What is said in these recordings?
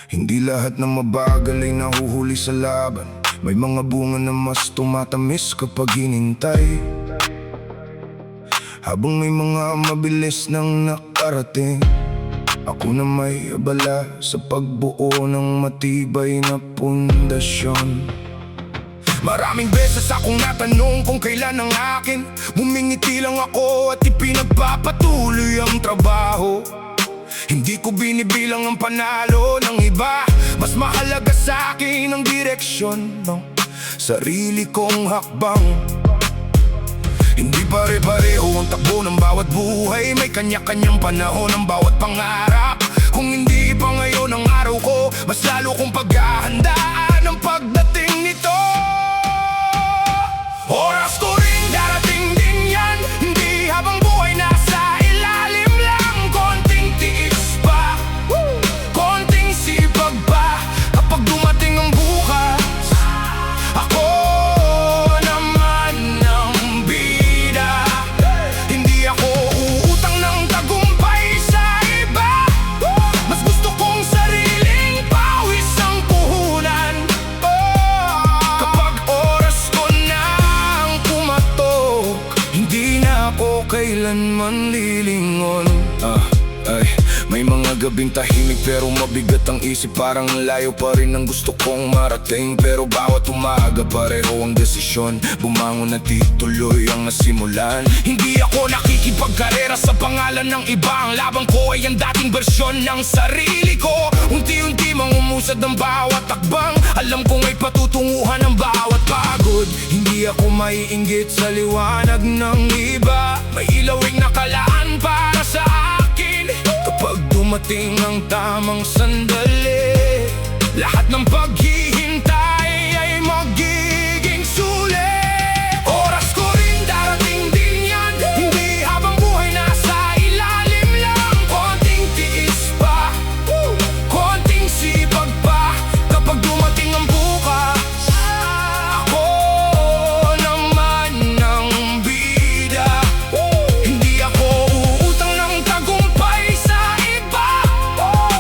Hindi lahat ng mabagal ay nahuhuli sa laban. May mga bunga na mas tumatamis kapag hinintay. Habang may mga mabilis nang nakarating, ako na may abala sa pagbuo ng matibay na pundasyon. Maraming beses akong natanong kung kailan ang akin. Bumingiti lang ako at ipinagpapatuloy ang trabaho. Hindi ko binibilang ang panalo ng iba. Mas mahalaga sa akin ang direksyon ng sarili kong hakbang. Hindi pare-pareho ang takbo ng bawat buhay. May kanya-kanyang panahon ang bawat pangarap. Kung hindi pa ngayon ang araw ko, mas lalo kong paghahandaan ang pagdating nito. Oras ko rin darating din yan. Hindi habang buhay nasa ilalim lang. Konting tiis pa, konting sipag pa. Kapag dumating ang bukas, ako naman ang bida. Hindi ako uutang ng tagumpay sa iba. Mas gusto kong sariling pawis ang puhunan. Kapag oras ko nang pumatok, hindi na ako kailanman lilingon. May mga gabing tahimik pero mabigat ang isip. Parang layo pa rin ang gusto kong marating. Pero bawat umaga pareho ang desisyon. Bumangon at ituloy ang nasimulan. Hindi ako nakikipagkarera sa pangalan ng iba. Ang labang ko ay ang dating bersyon ng sarili ko. Unti-unti mangumusad ang bawat takbang. Alam kong may patutunguhan ang bawat pagod. Hindi ako maiinggit sa liwanag ng iba. May ilawing nakalaan para sa akin. Kapag dumating ang tamang sandali, lahat ng paghihintay ay magiging sulit. Oras ko rin darating din yan. Hindi habang buhay nasa ilalim lang. Konting tiis pa, konting sipag pa. Kapag dumating ang bukas, ako naman ang bida. Hindi ako uutang ng tagumpay sa iba.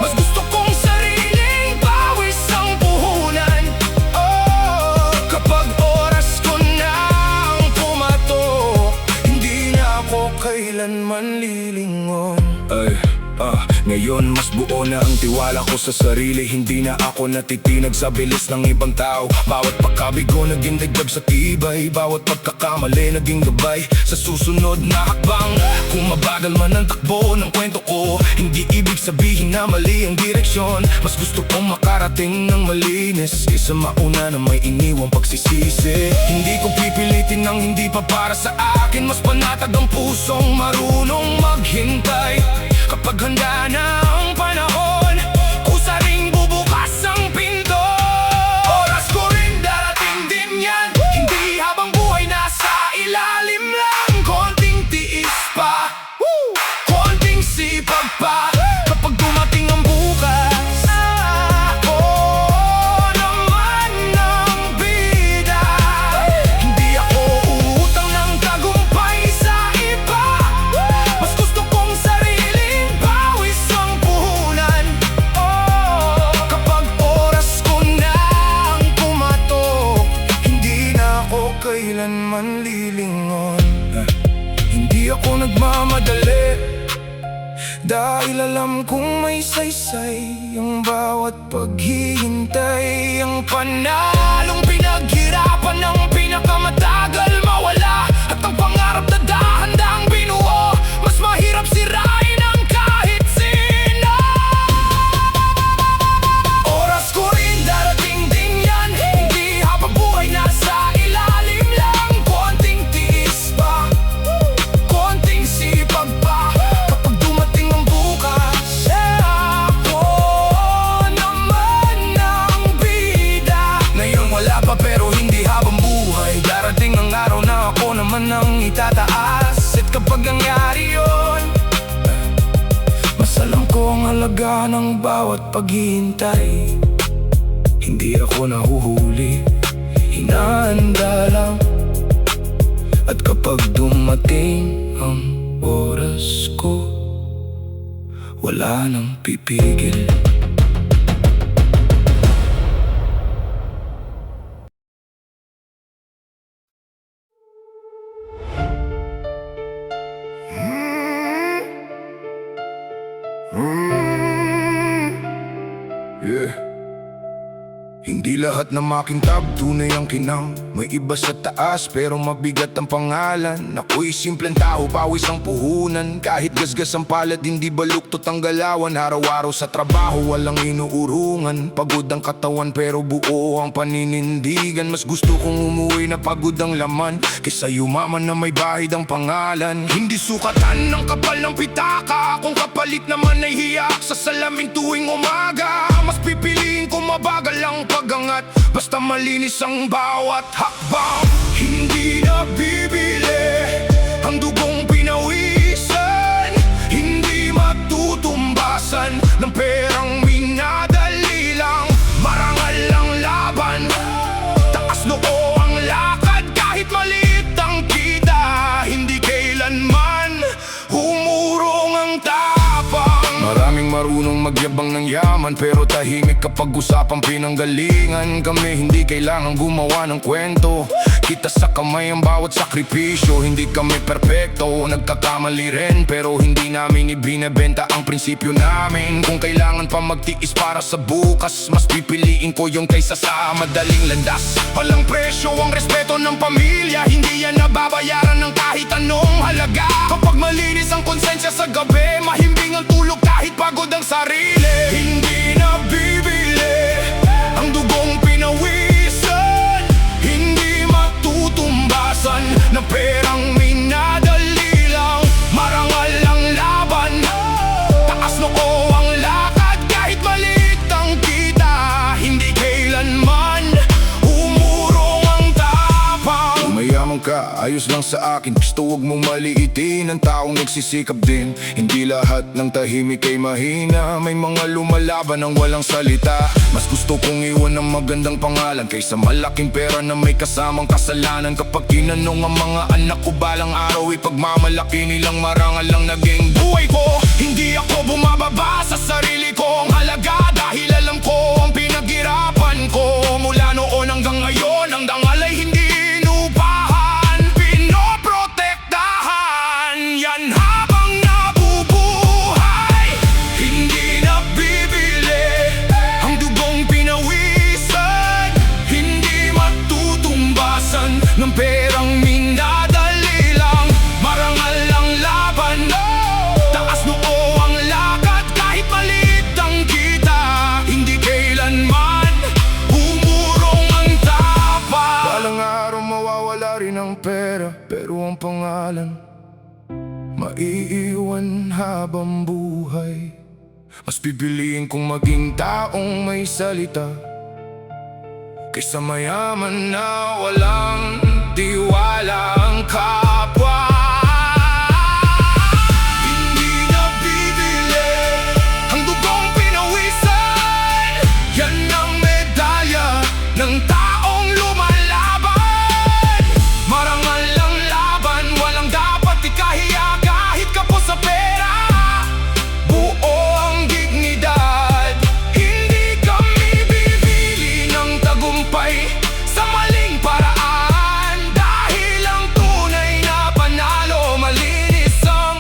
Mas gusto kong sariling pawis ang puhunan. Kapag oras ko nang pumatok, hindi na ako kailanman lilingon. Ngayon mas buo na ang tiwala ko sa sarili. Hindi na ako natitinag sa bilis ng ibang tao. Bawat pagkabigo naging dagdag sa tibay. Bawat pagkakamali naging gabay sa susunod na hakbang. Kung mabagal man ang takbo ng kwento ko, hindi ibig sabihin na mali ang direksyon. Mas gusto kong makarating ng malinis kaysa mauna na may iniwang pagsisisi. Hindi ko pipilitin ng hindi pa para sa akin. Mas panatag ang pusong marunong maghintay. Kapag handa na ang panahon, kusa ring bubukas ang pinto. Oras ko rin darating din yan. Hindi habang buhay nasa ilalim lang. Konting tiis pa, konting sipag pa. Kapag dumating ang bukas, ako naman ang bida. Hindi ako uutang ng tagumpay sa iba. Mas gusto kong sariling pawis ang puhunan. Kapag oras ko nang pumatok, hindi na ako kailanman lilingon. Hindi ako nagmamadali, dahil alam kong may saysay ang bawat paghihintay. Ang panalong pinaghirapan ng pinakamatagal mawala. At ang pangarap na dahan-dahang binuo, mas mahirap sirain ang kahit sino. Oras ko rin darating din yan. Hindi habang buhay nasa ilalim lang. Konting tiis pa, konting sipag pa. Kapag dumating ang bukas, ako naman ang bida. Ngayon wala pa pero hindi habang buhay. Darating ang araw na ako naman ang itataas. At kapag nangyari yun, mas alam ko ang halaga ng bawat paghihintay. Hindi ako nahuhuli, hinahanda lang. At kapag dumating ang oras ko, wala nang pipigil. Hindi lahat na makintab, tunay ang kinang. May iba sa taas pero mabigat ang pangalan. Ako'y simpleng tao, pawis ang puhunan. Kahit gasgas ang palad, hindi baluktot ang galawan. Araw-araw sa trabaho, walang inuurungan. Pagod ang katawan pero buo ang paninindigan. Mas gusto kong umuwi na pagod ang laman kaysa yumaman na may bahid ang pangalan. Hindi sukatan ng kapal ng pitaka, kung kapalit naman ay hiyak sa salamin tuwing umaga. Mas pipiliin ko mabagal ang pagangat, basta malinis ang bawat hakbang. Hindi na bibili ang dugong pinawisan, hindi matutumbasan ng perang minadali lang. Marangal ang laban, taas noo ang lakad, kahit maliit ang kita, hindi kailanman humurong ang tapang. Maraming marunong magyabang ng yaman, pero tahimik kapag usapang pinanggalingan. Kami hindi kailangan gumawa ng kwento, kita sa kamay ang bawat sakripisyo. Hindi kami perpekto, nagkakamali rin, pero hindi namin ibinebenta ang prinsipyo namin. Kung kailangan pa magtiis para sa bukas, mas pipiliin ko yung kaysa sa madaling landas. Walang presyo ang respeto ng pamilya, hindi yan nababayaran ng kahit anong halaga. Kapag malinis ang konsensya sa gabi, mahimbing ang tulog kahit pagod ang sarili. Hindi na bibili ang dugong pinawisan, hindi matutumbasan ng perang minadali lang. Marangal ang laban, taas noo ang lakad, kahit maliit ang kita, hindi kailanman humurong ang tapang. Kung mayaman ka, ayos lang sa akin, gusto wag mong maliitin ang taong nagsisikap din. Hindi lahat ng tahimik ay mahina, may mga lumalaban ng walang salita. Mas gusto kong iwan ng magandang pangalan kaysa malaking pera na may kasamang kasalanan. Kapag kinanong ang mga anak ko balang araw, ipagmamalaki nilang marangal lang naging buhay ko. Hindi ako bumababa sa sarili kong halaga, dahil alam ko ang pinaghirapan ko. Mula noon hanggang ngayon, ang dangal ay hindi inupahan, pinoprotektahan. Yan habang nabubuhay, hindi na bibili ang dugong pinawisan, hindi matutumbasan ng perang minadali lang. Marangal ang laban, taas noo ang lakad, kahit maliit ang kita, hindi kailanman humurong ang tapang. Balang araw mawawala rin ang pera, pero ang pangalan maiiwan habang buhay. Mas pipiliin kong maging taong may salita kaysa mayaman na walang tiwala ang kapwa. Hindi na bibili ang dugong pinawisan, yan ang medalya ng taong lumalaban. Marangal ang laban, walang dapat ikahiya kahit kapos sa pera. Buo ang dignidad, hindi kami bibili ng tagumpay sa maling paraan. Dahil ang tunay na panalo, malinis ang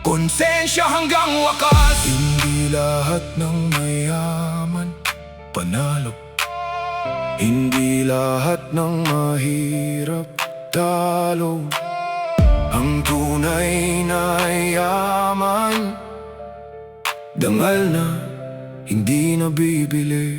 konsensya hanggang wakas. Hindi lahat ng mayaman panalo, hindi lahat ng mahirap talo. Ang tunay na yaman, dangal na hindi nabibili.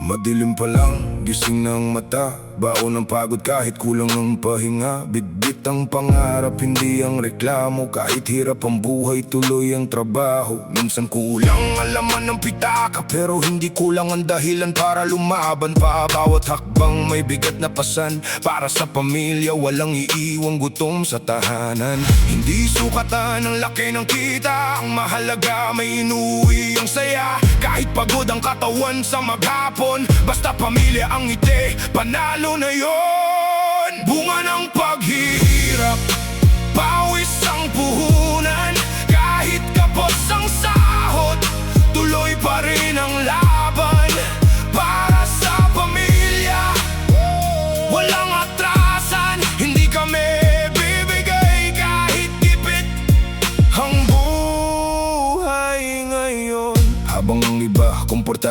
Madilim pa lang, gising ng mata, baon ng pagod kahit kulang ng pahinga. Bitbit ang pangarap, hindi ang reklamo, kahit hirap ang buhay, tuloy ang trabaho. Minsan kulang ang laman ng pitaka, pero hindi kulang ang dahilan para lumaban pa. Bawat hakbang may bigat na pasan, para sa pamilya walang iiwang gutom sa tahanan. Hindi sukatan ang laki ng kita, ang mahalaga may inuwi ang saya. Kahit pagod ang katawan sa maghapon, basta pamilya ang ngiti, panalo na yon. Bunga ng paghihirap, pawis ang puhunan, kahit kapos ang sahod, tuloy pa rin ang laban.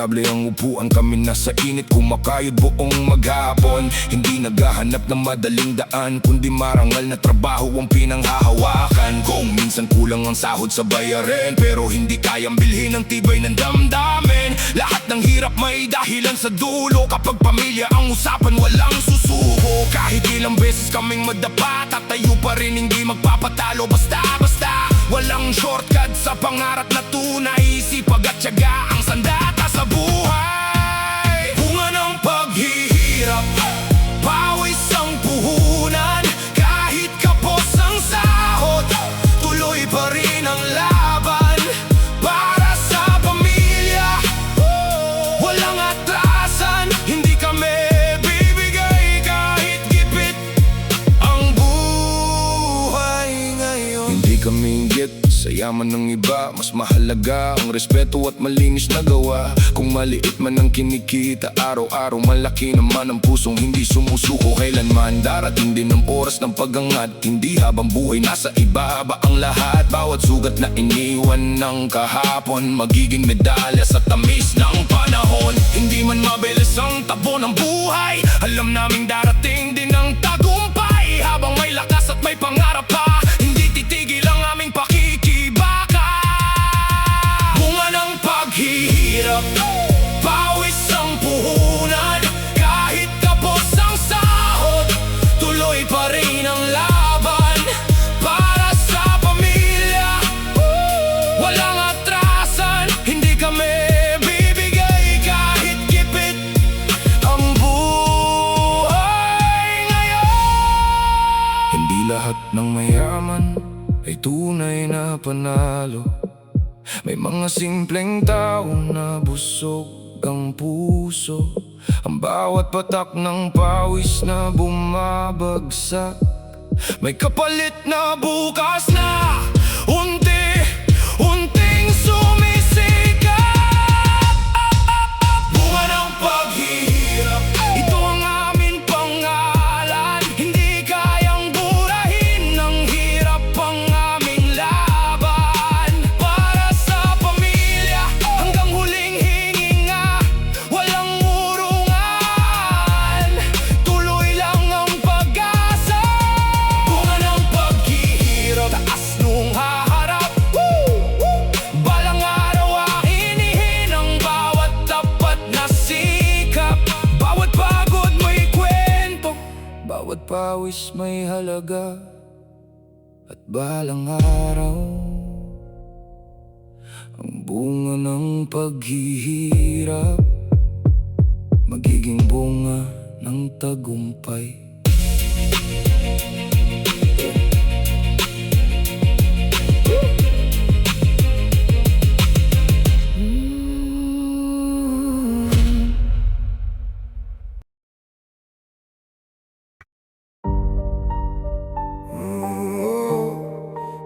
komportable ang upuan, kami nasa init kumakayod buong maghapon. Hindi naghahanap ng madaling daan, kundi marangal na trabaho ang pinanghahawakan. Kung minsan kulang ang sahod sa bayarin, pero hindi kayang bilhin ang tibay ng damdamin. Lahat ng hirap may dahilan sa dulo, kapag pamilya ang usapan walang susuko. Kahit ilang beses kaming madapa, tatayo pa rin, hindi magpapatalo basta-basta. Walang shortcut sa pangarap na tunay, sipag at tiyaga ang sandata sa buhay. Bunga ng paghihirap, pawis ang puhunan. Kahit kapos ang sahod, tuloy pa rin ang laban para sa pamilya. Walang atrasan, hindi kami bibigay kahit gipit ang buhay ngayon. Hindi kami inggit sa yaman ng iba, mas mahalaga ang respeto at malinis na gawa. Kung maliit man ang kinikita araw-araw, malaki naman ang pusong hindi sumusuko kailanman. Darating din ang oras ng pagangat, hindi habang buhay nasa ibaba ang lahat. Bawat sugat na iniwan ng kahapon, magiging medalya sa tamis ng panahon. Hindi man mabilis ang tabo ng buhay, alam naming darating din ang tagumpay. Habang may lakas at may pangarap pa, hindi titigil ang aming pakikibaka. Bunga ng paghihirap, pawis ang puhunan. Kahit kapos ang sahod, tuloy pa rin ang laban para sa pamilya. Walang atrasan, hindi kami bibigay kahit gipit ang buhay ngayon. Hindi lahat ng mayaman ay tunay na panalo. May mga simpleng tao na busog ang puso. Ang bawat patak ng pawis na bumabagsak, may kapalit na bukas na unti-unting sumisikap. Bunga ng paghihirap, ito ang aming pangalan. Hindi kayang burahin ng hirap ang aming laban para sa pamilya. Hanggang huling hininga, walang urungan, tuloy lang ang pag-asa. Bunga ng paghihirap, taas nung haharap. Balang araw ainihin ang bawat tapat na sikap. Bawat pagod may kwento, bawat pawis may halaga. At balang araw, ang bunga ng paghihirap magiging bunga ng tagumpay.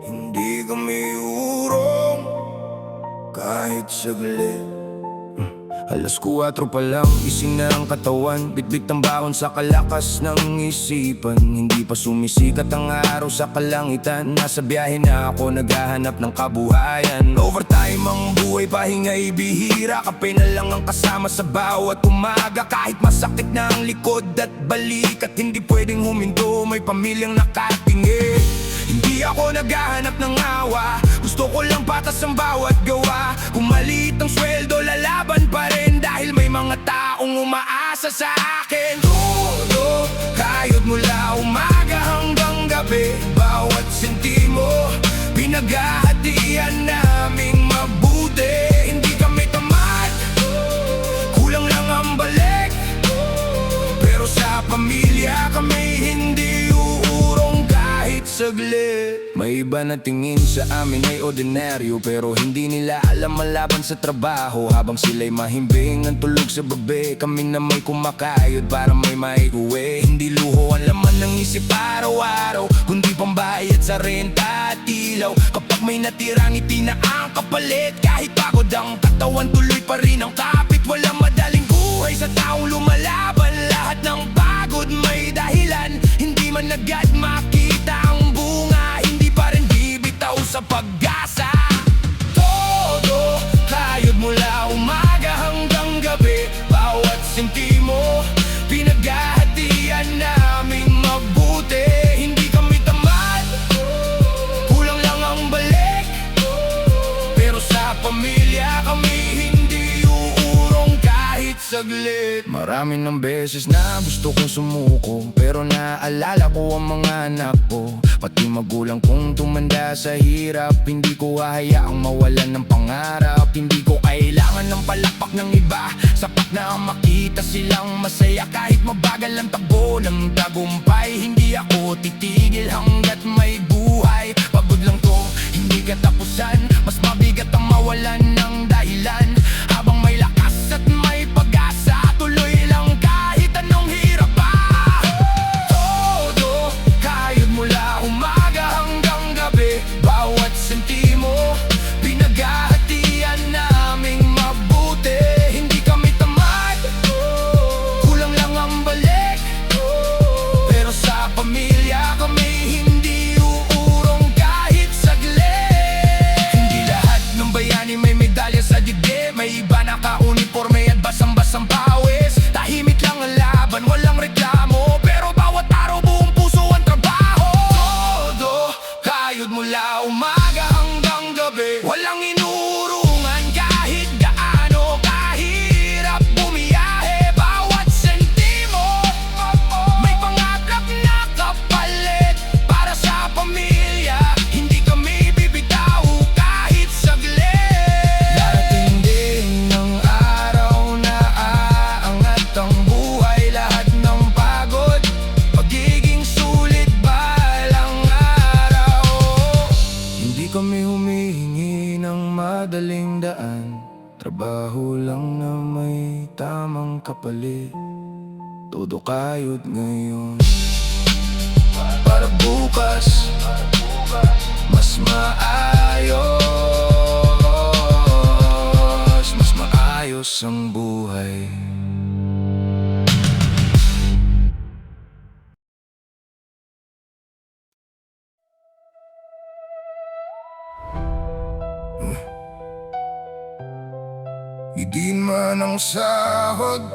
Hindi kami urong kahit saglit. Alas 4 pa lang, gising na ang katawan, bitbit ang baon sa kalakas ng isipan. Hindi pa sumisikat ang araw sa kalangitan, nasa biyahe na ako naghahanap ng kabuhayan. Overtime ang buhay, pahinga'y bihira, kape na lang ang kasama sa bawat umaga. Kahit masakit na ang likod at balik, at hindi pwedeng huminto, may pamilyang nakatingin. Hindi ako naghahanap ng awa, gusto ko lang patas ang bawat gawa. Kung maliit ang sweldo, lalaban pa rin, dahil may mga taong umaasa sa akin. Todo, kayod mula umaga hanggang gabi, bawat sentimo pinaghahatian naming mabuti. Hindi kami tamad, kulang lang ang balik, pero sa pamilya kami hindi uurong kahit saglit. May iba na tingin sa amin ay ordinaryo, pero hindi nila alam ang laban sa trabaho. Habang sila'y mahimbing ang tulog sa babe, kami na may kumakayod para may maiuwi. Hindi luho ang laman ng isip araw-araw, kundi pambayad sa renta at ilaw. Kapag may natirang ngiti na ang kapalit, kahit pagod ang katawan, tuloy pa rin ang kapit. Walang madaling buhay sa taong lumalaban, lahat ng pagod may dahilan. Hindi man agad makita ang bunga, hindi pa rin bibitaw sa pag-asa. Todo, kayod mula umaga hanggang saglit. Marami ng beses na gusto kong sumuko, pero naaalala ko ang mga anak ko, pati magulang kong tumanda sa hirap. Hindi ko hahayaang mawalan ng pangarap. Hindi ko kailangan ng palakpak ng iba, sapat na ang makita silang masaya. Kahit mabagal ang takbo ng tagumpay, hindi ako titigil hanggat may buhay. Pagod lang to, hindi katapusan. Mas mabigat ang mawalan ng dahilan. Habang may lakas at may pag-asa, tuloy lang kahit anong hirap pa. Todo kayod mula umaga hanggang gabi. Bawat sentimo pinaghahatian naming mabuti. Hindi kami tamad, kulang lang ang balik, pero sa pamilya kami hindi uurong kahit saglit. Hindi lahat ng bayani may medalya sa dibdib. May iba naka-uniforme at basang-basang pawis. Tahimik lang ang laban, walang reklamo, pero bawat araw buong puso ang trabaho. Todo kayod mula umaga hanggang gabi. Walang inurungan kahit gaano kahirap bumiyahe. Bawat sentimo may pangarap na kapalit. Para sa pamilya hindi kami bibitaw kahit saglit. Darating din ang araw na aangat ang buhay. Lahat ng pagod magiging sulit balang araw. Hindi kami humihingi ng madaling daan, trabaho lang na may tamang kapalit. Todo kayod ngayon para bukas mas maayos ang buhay. Higin man ang sahod,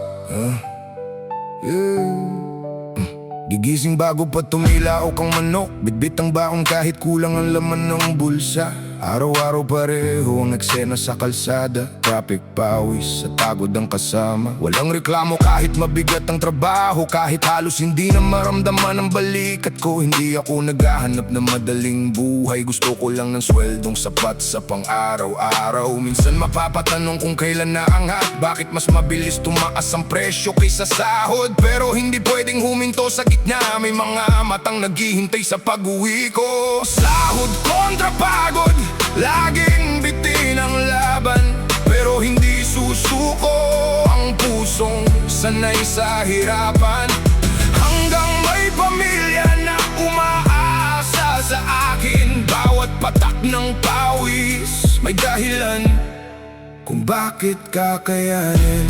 gigising bago pa tumilaok ang manok. Bitbit ang baon kahit kulang ang laman ng bulsa. Araw-araw pareho ang eksena sa kalsada. Traffic, pawis, at pagod ang kasama. Walang reklamo kahit mabigat ang trabaho. Kahit halos hindi na maramdaman ang balikat ko. Hindi ako naghahanap ng madaling buhay. Gusto ko lang ng sweldong sapat sa pang-araw-araw. Minsan mapapatanong kung kailan naangat. Bakit mas mabilis tumaas ang presyo kaysa sahod? Pero hindi pwedeng huminto sa gitna. May mga matang naghihintay sa pag-uwi ko. Sahod kontra pagod, laging bitin ang laban, pero hindi susuko ang pusong sanay sa hirapan. Hanggang may pamilya na umaasa sa akin. Bawat patak ng pawis may dahilan kung bakit kakayanin.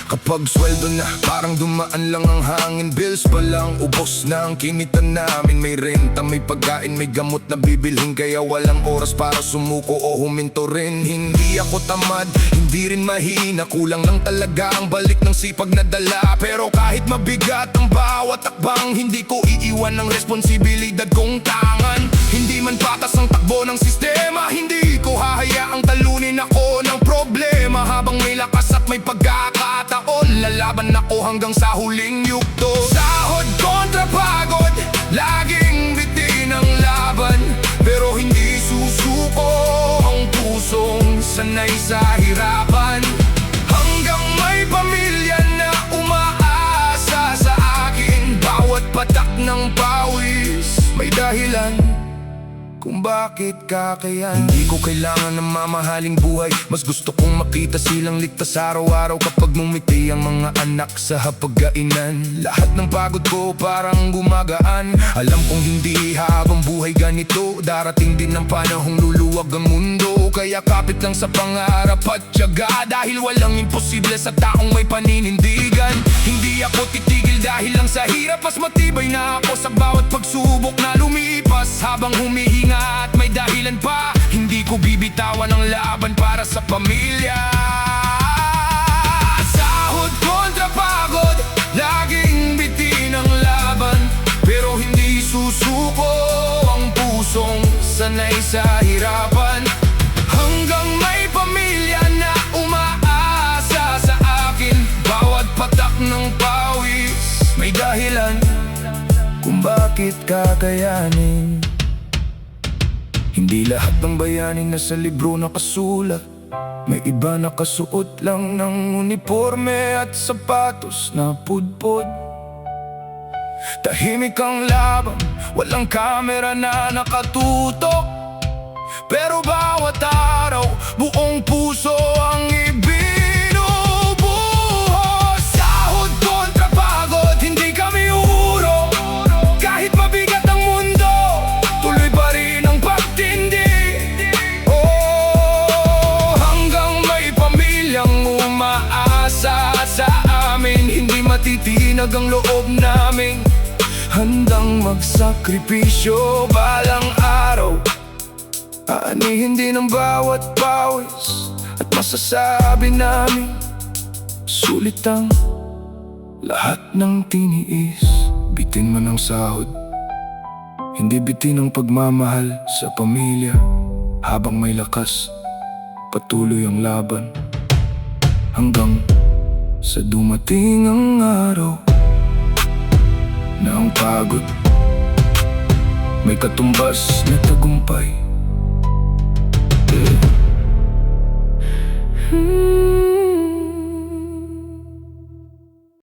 Kapag sweldo na, parang dumaan lang ang hangin. Bills pa lang, ubos na ang kinita namin. May renta, may pagkain, may gamot na bibilhin. Kaya walang oras para sumuko o huminto rin. Hindi ako tamad, hindi rin mahina. Kulang lang talaga ang balik ng sipag na dala. Pero kahit mabigat ang bawat takbang, hindi ko iiwan ang responsibilidad kong tangan. Hindi man patas ang takbo ng sistema, hindi ko hahayaang talunin ako ng problema. Habang may lakas at may pagkakataon, lalaban ako hanggang sa huling yugto. Sahod kontra pagod, laging bitin ang laban, pero hindi susuko ang pusong sanay sa hirapan. Hanggang may pamilya na umaasa sa akin. Bawat patak ng pawis may dahilan kung bakit kakayanin. Hindi ko kailangan ng mamahaling buhay. Mas gusto kong makita silang ligtas araw-araw. Kapag ngumiti ang mga anak sa hapag-kainan, lahat ng pagod ko parang gumagaan. Alam kong hindi habang buhay ganito. Darating din ang panahong luluwag ang mundo. Kaya kapit lang sa pangarap at tiyaga. Dahil walang imposible sa taong may paninindigan. Hindi ako titigil dahil lang sa hirap. Mas matibay na ako sa bawat pagsubok na lumipas. Habang humihinga at may dahilan pa, hindi ko bibitawan ang laban para sa pamilya. Sahod kontra pagod, laging bitin ang laban, pero hindi susuko ang pusong sanay sa hirapan. Hanggang may pamilya na umaasa sa dahilan kung bakit kakayanin. Hindi lahat ng bayani na sa libro nakasulat. May iba nakasuot lang ng uniforme at sapatos na pudpod. Tahimik ang laban, walang kamera na nakatutok. Pero bawat araw, buong puso ang ibinubuhos. Sahod kontra pagod, hindi kami uro. Kahit mabigat ang mundo, tuloy pa rin ang pagtindi. Oh, hanggang may pamilyang umaasa sa amin. Hindi matitinag ang loob namin, handang magsakripisyo balang araw. Aanihin din ang bawat pawis at masasabi namin sulit ang lahat ng tiniis. Bitin man ang sahod, hindi bitin ang pagmamahal sa pamilya. Habang may lakas, patuloy ang laban hanggang sa dumating ang araw na ang pagod may katumbas na tagumpay.